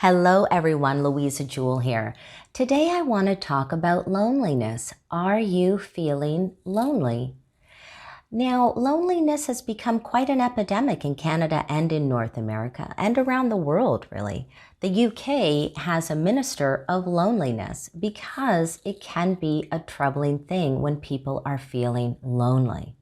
Hello everyone, Louisa Jewell here. Today I want to talk about loneliness. Are you feeling lonely? Now, loneliness has become quite an epidemic in Canada and in North America and around the world, really. The UK has a minister of loneliness because it can be a troubling thing when people are feeling lonely.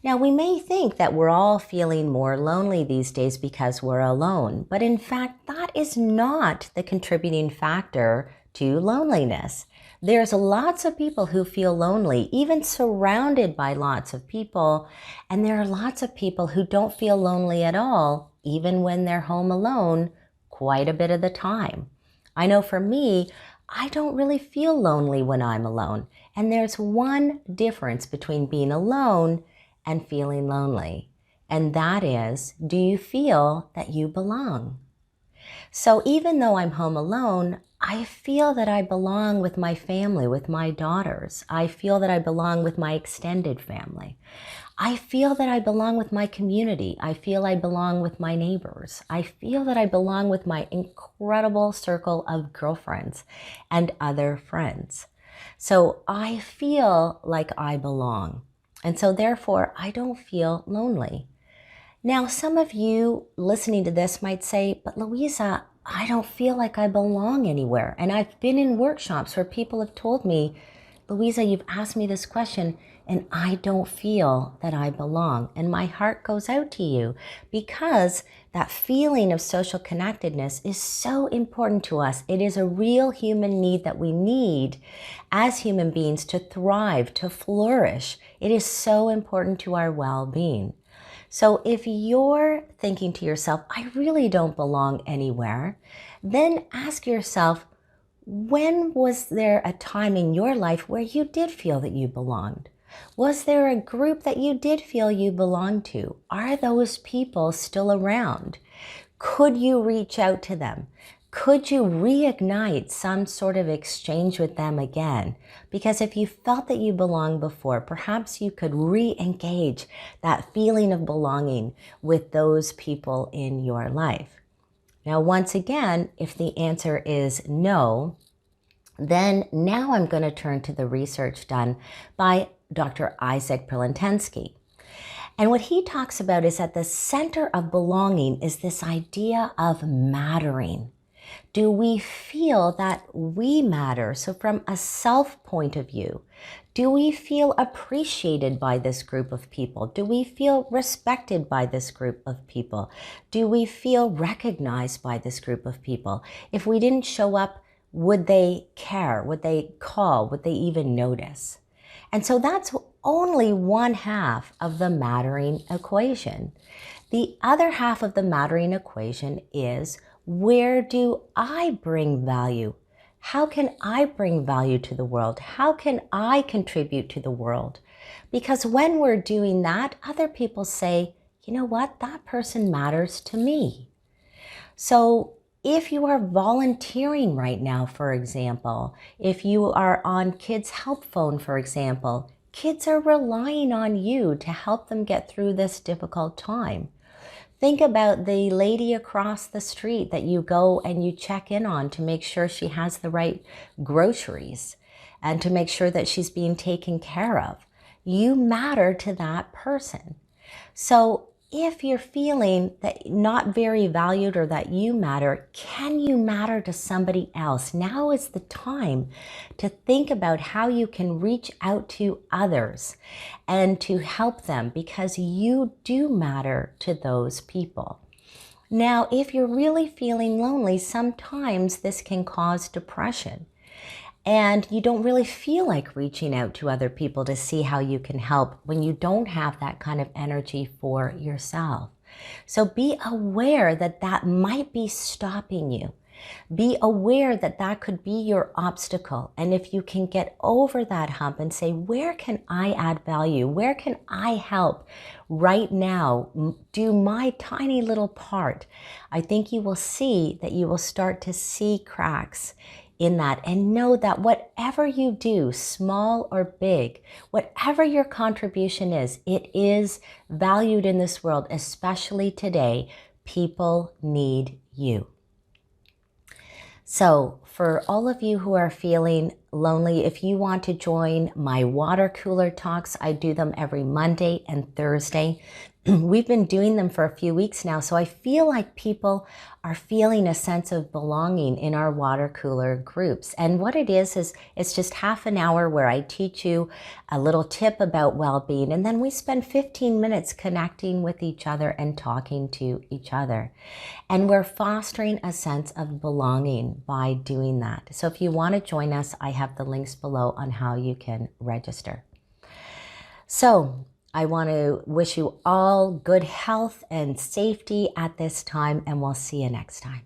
Now, we may think that we're all feeling more lonely these days because we're alone, but in fact, that is not the contributing factor to loneliness. There's lots of people who feel lonely, even surrounded by lots of people, and there are lots of people who don't feel lonely at all, even when they're home alone, quite a bit of the time. I know for me, I don't really feel lonely when I'm alone, and there's one difference between being alone and feeling lonely. And that is, do you feel that you belong? So even though I'm home alone, I feel that I belong with my family, with my daughters. I feel that I belong with my extended family. I feel that I belong with my community. I feel I belong with my neighbors. I feel that I belong with my incredible circle of girlfriends and other friends. So I feel like I belong. And so therefore, I don't feel lonely. Now, some of you listening to this might say, but Louisa, I don't feel like I belong anywhere. And I've been in workshops where people have told me, Louisa, you've asked me this question and I don't feel that I belong. And my heart goes out to you because that feeling of social connectedness is so important to us. It is a real human need that we need as human beings to thrive, to flourish. It is so important to our well-being. So if you're thinking to yourself, I really don't belong anywhere, then ask yourself, when was there a time in your life where you did feel that you belonged? Was there a group that you did feel you belonged to? Are those people still around? Could you reach out to them? Could you reignite some sort of exchange with them again? Because if you felt that you belonged before, perhaps you could re-engage that feeling of belonging with those people in your life. Now, once again, if the answer is no, then now I'm going to turn to the research done by Dr. Isaac Pilantensky. And what he talks about is at the center of belonging is this idea of mattering. Do we feel that we matter? So from a self point of view, do we feel appreciated by this group of people? Do we feel respected by this group of people? Do we feel recognized by this group of people? If we didn't show up, would they care? Would they call? Would they even notice? And so that's only one half of the mattering equation. The other half of the mattering equation is, where do I bring value? How can I bring value to the world? How can I contribute to the world? Because when we're doing that, other people say, you know what, that person matters to me. So if you are volunteering right now, for example, if you are on Kids Help Phone, for example, kids are relying on you to help them get through this difficult time. Think about the lady across the street that you go and you check in on to make sure she has the right groceries and to make sure that she's being taken care of. You matter to that person. So if you're feeling that not very valued or that you matter, can you matter to somebody else? Now is the time to think about how you can reach out to others and to help them, because you do matter to those people. Now, if you're really feeling lonely, sometimes this can cause depression. And you don't really feel like reaching out to other people to see how you can help when you don't have that kind of energy for yourself. So be aware that that might be stopping you. Be aware that that could be your obstacle. And if you can get over that hump and say, where can I add value? Where can I help right now? Do my tiny little part. I think you will see that you will start to see cracks in that, and know that whatever you do, small or big, whatever your contribution is, it is valued in this world, especially today. People need you. So for all of you who are feeling lonely, if you want to join my water cooler talks, I do them every Monday and Thursday. We've been doing them for a few weeks now, so I feel like people are feeling a sense of belonging in our water cooler groups. And what it is it's just half an hour where I teach you a little tip about well-being, and then we spend 15 minutes connecting with each other and talking to each other. And we're fostering a sense of belonging by doing that. So if you want to join us, I have the links below on how you can register. So I want to wish you all good health and safety at this time, and we'll see you next time.